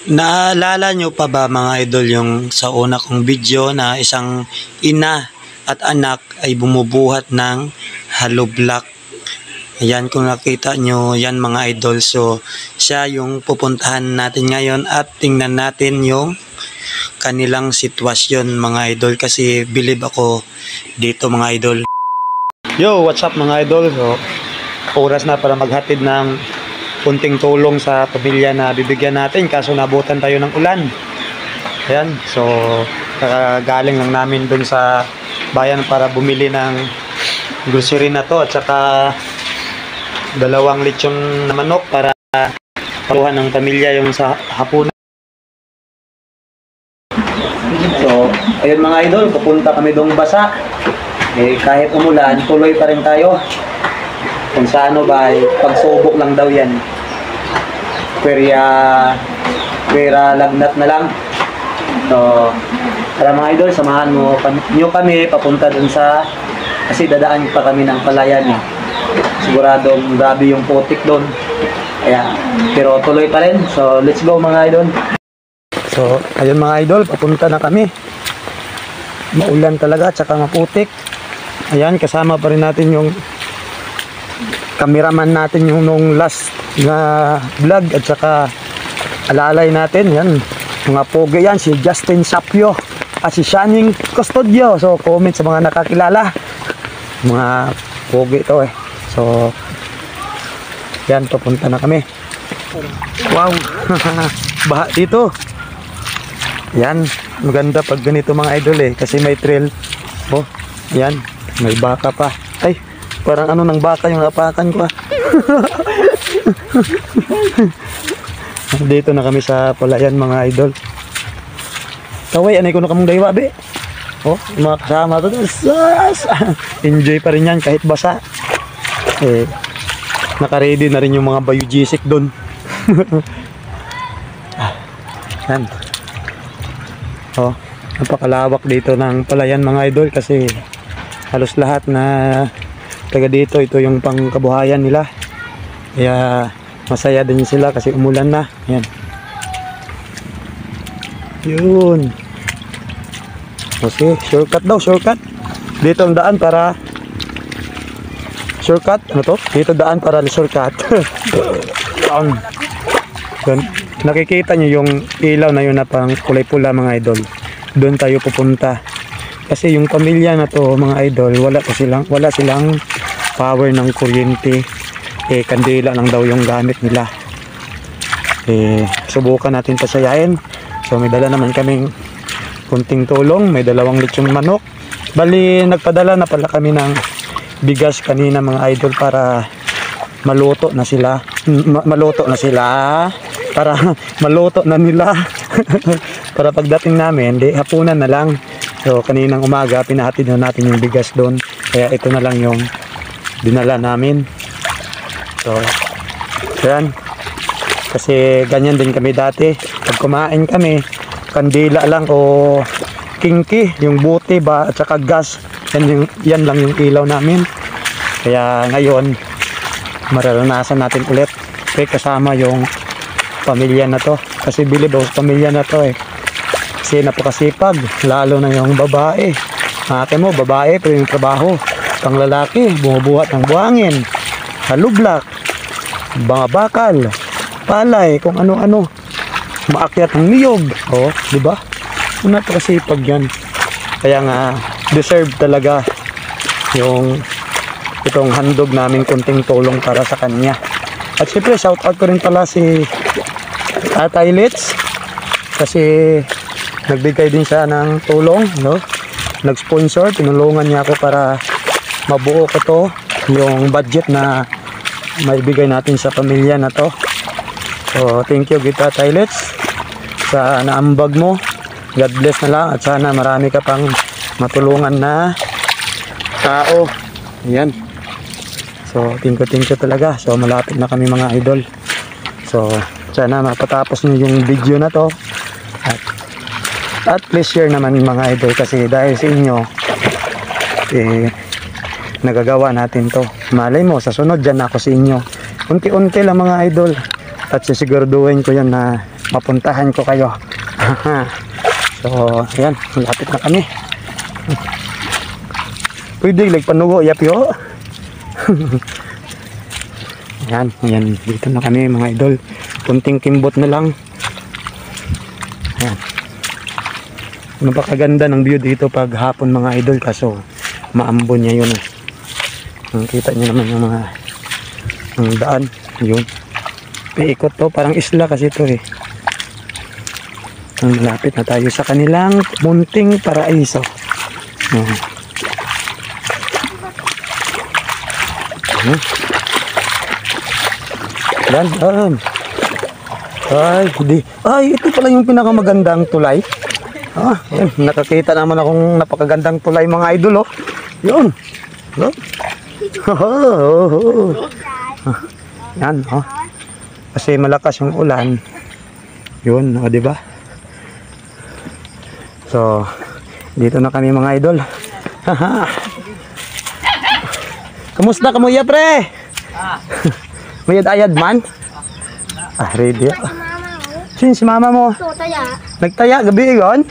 Naalala nyo pa ba mga idol yung sa una kong video na isang ina at anak ay bumubuhat ng hollow block? Ayan, kung nakita nyo yan mga idol, so siya yung pupuntahan natin ngayon at tingnan natin yung kanilang sitwasyon mga idol, kasi believe ako dito mga idol. Yo, what's up mga idol? So, oras na para maghatid ng kunting tulong sa pamilya na bibigyan natin, kaso nabutan tayo ng ulan. Ayan, so galing lang namin dun sa bayan para bumili ng grocery na to, at saka 2 lechon na manok para paruhan ng pamilya yung sa hapunan. So ayun mga idol, pupunta kami dong basa. Kahit umulan, tuloy pa rin tayo. Kung sa ano ba, pagsubok lang daw yan. Pwera lagnat na lang. So, para mga idol, samahan nyo kami papunta dun sa, kasi dadaan pa kami ng palayan eh. Siguradong grabe yung putik dun. Kaya, pero tuloy pa rin. So, let's go mga idol. So, ayun mga idol, papunta na kami. Maulan talaga, tsaka maputik. Ayan, kasama pa rin natin yung cameraman natin yung nung last na vlog, at saka alalay natin yan, mga pogi yan, si Justin Sapio at si Shining Custodio. So comment sa mga nakakilala, mga pogi ito eh. So yan, papunta na kami. Wow. Baha dito. Yan, maganda pag ganito mga idol eh, kasi may trail. Oh, yan, may baka pa. Ay, parang ano ng baka yung napakan ko. Dito na kami sa palayan mga idol. Kaway, anay ko na kamong daywa be. Oh, mga kasama to. Enjoy pa rin yan kahit basa. Naka-ready na rin yung mga biogesic doon. Yan. Oh, napakalawak dito ng palayan mga idol, kasi halos lahat na taga dito, ito yung pangkabuhayan nila. Kaya masaya din sila kasi umulan na. Yan. Yun. Okay, shortcut daw, shortcut. Dito ang daan para shortcut. Ano to? Dito daan para shortcut. Doon. Nakikita nyo yung ilaw na yun na pang kulay pula mga idol. Doon tayo pupunta. Kasi yung pamilya na to mga idol, wala silang power ng kuryente. Kandila lang daw yung gamit nila. Subukan natin pasayain. So may dala naman kaming kunting tulong, may 2 lechon manok. Bali nagpadala na pala kami ng bigas kanina mga idol para maluto na sila. Para maluto na nila. Para pagdating namin, hapunan na lang. So kaninang umaga pinahatid na natin yung bigas doon. Kaya ito na lang yung dinala namin. So yan. Kasi ganyan din kami dati. Pag kumain kami, kandila lang o kingki, yung buti ba at saka gas. Yan lang yung ilaw namin. Kaya ngayon mararanasan natin ulit. Kaya kasama yung pamilya na to. Kasi bilib ako sa pamilya na to eh. Kasi napakasipag, lalo na yung babae. Ate mo, babae, pero yung trabaho. Pang lalaki, bumubuhat ng buhangin, halublak, mga bakal, palay, kung ano-ano. Maakyat ng niyog. Oh, di ba? Napakasipag yan. Kaya nga, deserve talaga yung itong handog namin kunting tulong para sa kanya. At syempre, shout out ko rin pala si Tatay Litz. Kasi nagbigay din siya ng tulong, no? Nag-sponsor, tinulungan niya ako para mabuo ko to, yung budget na maibigay natin sa pamilya na to. So, thank you kita Tatay Litz sa naambag mo. God bless na lang, at sana marami ka pang matulungan na tao. Ayan. So, thank you talaga. So, malapit na kami mga idol. So, sana mapatapos niyo yung video na to. At please share naman mga idol, kasi dahil sa inyo nagagawa natin to. Malay mo sa sunod dyan ako sa inyo. Unti-unti lang mga idol, at sisiguraduhin ko yan na mapuntahan ko kayo. So ayan, malapit na kami. Pwede panugo yapyo. Ayan, dito na kami mga idol. Kunting kimbot na lang. Ayan. Napakaganda ng view dito pag hapon mga idol, kaso maambon niya yun. Nakita niyo naman yung mga ang daan yun. Paikot to, parang isla kasi ito eh. Malapit na tayo sa kanilang munting paraiso. Yan. Ay, ito pala yung pinakamagandang tulay. Yan, nakakita naman akong napakagandang tulay mga idol, oh. Yun. Yan, oh. Kasi malakas yung ulan. Yun, di ba? So, dito na kami mga idol. Kamusta ka mo ya, pre? Mayad-ayad man? Ready. Sin si mama mo? Nagtaya gabi yon?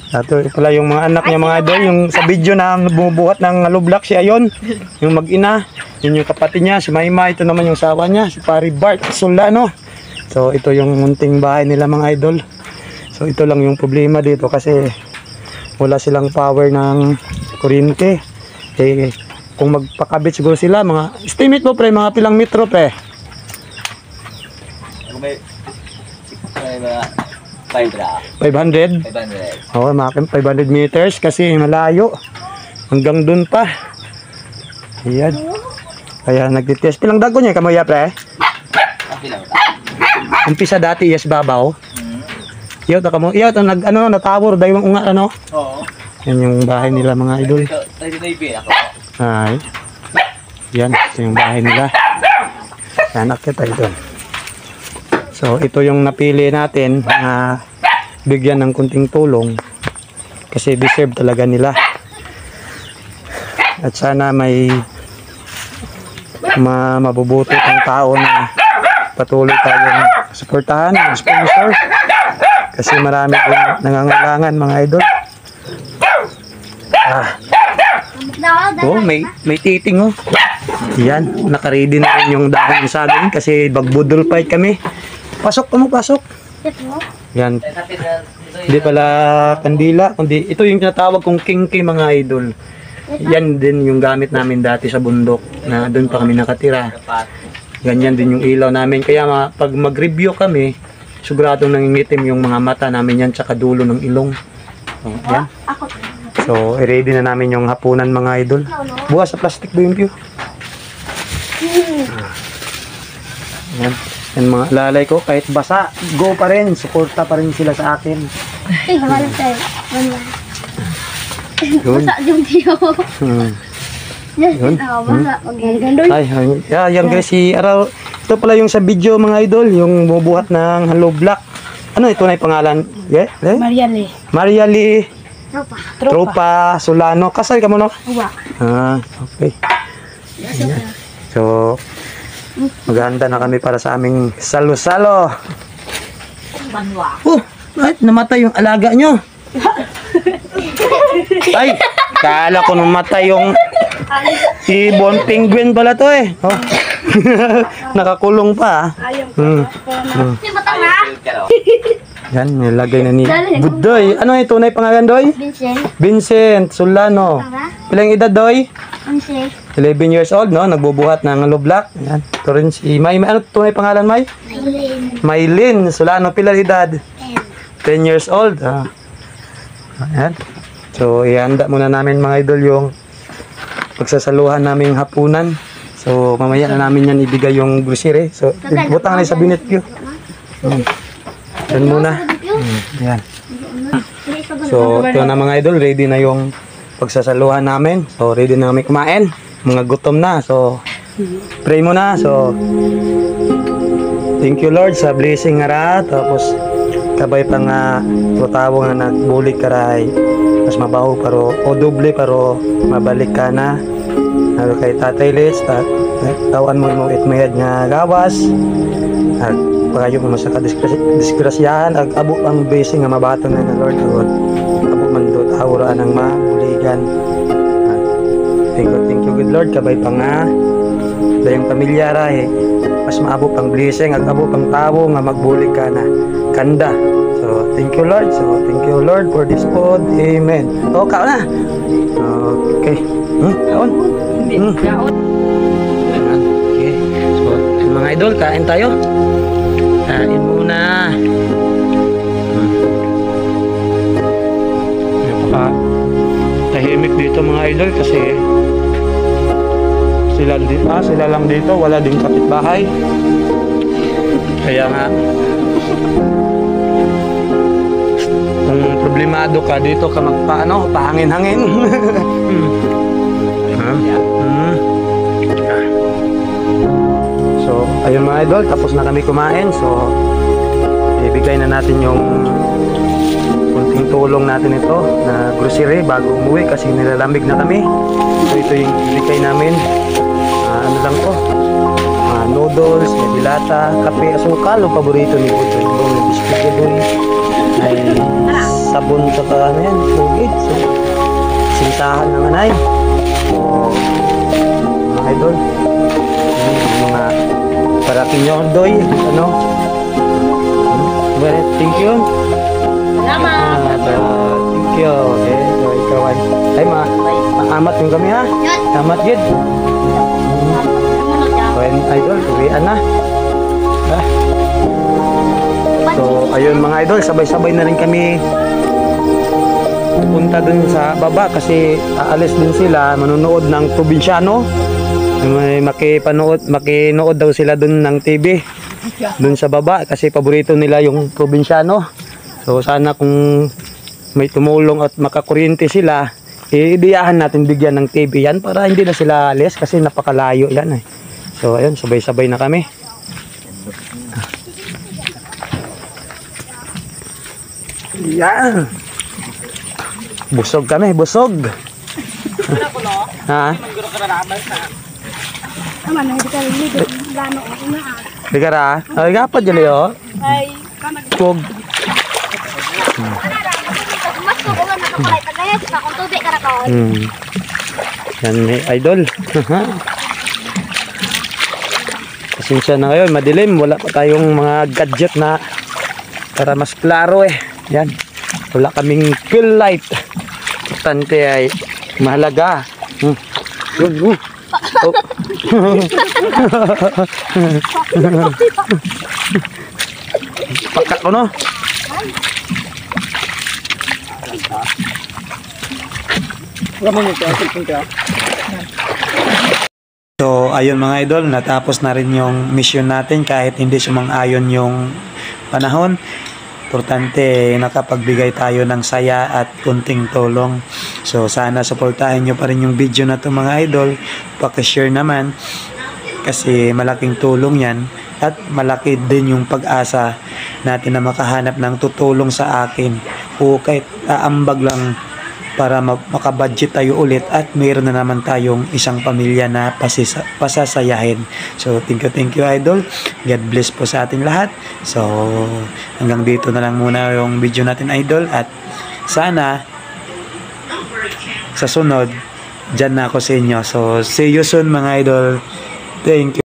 Ito pala yung mga anak niya mga idol, yung sa video na bumubuhat ng lublak siya yon, yung mag-ina, yun yung kapatid niya, si Maymay, ito naman yung sawa niya, si Pari Bart Solano. So ito yung munting bahay nila mga idol. So ito lang yung problema dito kasi wala silang power ng kuryente. Kung magpakabit siguro sila, mga estimate mo pre, mga pilang metro pre? May 500? 500? Oo, mga 500 meters kasi malayo. Hanggang dun pa. Ayan. Kaya nagtitest. Pilang dago niya kamoya pre? Umpisa dati yes babaw. Iyaw ta kamo. Iyaw ta nag na tower dayon unga ano? Oo. Yan yung bahay nila mga idol. Ay. Yan, ito yung bahay nila. Yan, akit tayo doon. So, ito yung napili natin na bigyan ng kunting tulong kasi deserve talaga nila. At sana may mabubuti ang tao na patuloy tayong suportahan, sponsor. Kasi marami din nangangailangan mga idol. Oh, may titing oh. Yan, naka-ready na rin yung dahon ng saging kasi bagbudol fight kami. Pasok mo, pasok. Yan. Hindi pala kandila, kundi ito yung tinatawag kong kingki mga idol. Yan din yung gamit namin dati sa bundok na doon pa kami nakatira. Ganyan din yung ilaw namin. Kaya pag mag-review kami, siguradong nangingitim yung mga mata namin yan tsaka dulo ng ilong. So, yan. So, ready na namin yung hapunan mga idol. Bukas sa plastic ba yung view? Yan. Yan mga lalay ko, kahit basa, go pa rin. Suporta pa rin sila sa akin. Yun. Yun. Ay, yan guys, si Araw. Ito pala yung sa video mga idol, yung bubuhat ng hollow block. Ano ito na yung pangalan? Yeah? Maria Lee. Tropa Solano. Kasal ka mo no? Okay. Ayan. So, maghanda na kami para sa aming salo-salo. Oh, ay, namatay yung alaga nyo. Ay, kala ko namatay yung ibon penguin pala to eh. Oh. Nakakulong pa. Yan, nilagay na ni Budoy. Ano yung tunay pangalan, Doy? Vincent Solano. Ilang edad, Doy? 11 years old, no? Nagbubuhat ng lublak. Yan. Ito rin si May. Ano tunay pangalan, May? Maylin Solano. Pilang edad? 10 years old. Ayan. So, ihanda muna namin mga idol yung pagsasaluhan naming hapunan. So, mamaya na namin yan ibigay yung grocery. So, butang na sa binet view. Yan muna. Yan. So, ito na mga idol. Ready na yung pagsasaluhan namin. So, ready na kami kumain. Mga gutom na. So, pray muna. So, thank you Lord sa blessing nga ra. Tapos, kabay pa nga tutawo nga nagbulik karay. Mas mabaho pero o doble pero mabalik ka na. Kay Tatay Liz, tawan mo mo itmayad nga gawas. At pagayo kung masa kadisgrasyahan ag abo ang blessing nga mabaton na Lord God. Abo man dot aura nang mabuligan. Thank you good Lord kabay pa nga dayang pamilya ra mas maabo pang blessing ag abo pang tawo nga magbulig ka na kanda. So thank you Lord for this food. Amen. O kao na. Okay. Kaon. Okay. So mga idol, kain tayo. Kain muna. Napaka tahimik dito mga idol kasi sila lang dito, wala ding kapitbahay. Kaya nga kung problemado ka dito ka pahangin-hangin. So ayun mga idol, tapos na kami kumain. So ibigay na natin yung kunting tulong natin ito na grocery bago umuwi kasi nilalamig na kami. So ito yung ibigay namin. Ano lang to, noodles, may dilata, kape, asukal, ang paborito ni Budol, may biscuit doon, may sabon sa ano yan, sugid, so sintahan ng anay. So mga idol, mga parating nyo doy, ano, thank you. Salamat. Thank you. Okay, so ikaw ay maamat yung kami ha. Salamat gid. When idol, uwian na. So ayun mga idol, sabay-sabay na rin kami punta dun sa baba kasi aalis din sila, manonood ng probinsyano. May makinood daw sila dun ng TV dun sa baba kasi paborito nila yung probinsyano. So sana kung may tumulong at makakuryente sila, iidiyahan natin bigyan ng TV yan para hindi na sila alis kasi napakalayo yan eh. So ayun, sabay-sabay na kami. Yan. Busog kami, busog. Ha? Digara? Ay, gapat jali oh. Ay, kog. Yan may idol. Pasensya na ngayon, madilim, wala pa tayong mga gadget na para mas klaro eh. Yan, wala kaming full light. Importante ay mahalaga. Yun, oh. Pakat ko no. So ayun mga idol, natapos na rin yung mission natin kahit hindi sumang-ayon yung panahon. Importante nakapagbigay tayo ng saya at kunting tulong. So sana suportahan nyo pa rin yung video na to mga idol. Paki-share naman kasi malaking tulong yan at malaki din yung pag-asa natin na makahanap ng tutulong sa akin o kahit aambag lang para makabudget tayo ulit at mayroon na naman tayong isang pamilya na pasasayahin. So thank you idol. God bless po sa ating lahat. So hanggang dito na lang muna yung video natin idol at sana sa sunod dyan na ako sa inyo. So see you soon mga idol. Thank you.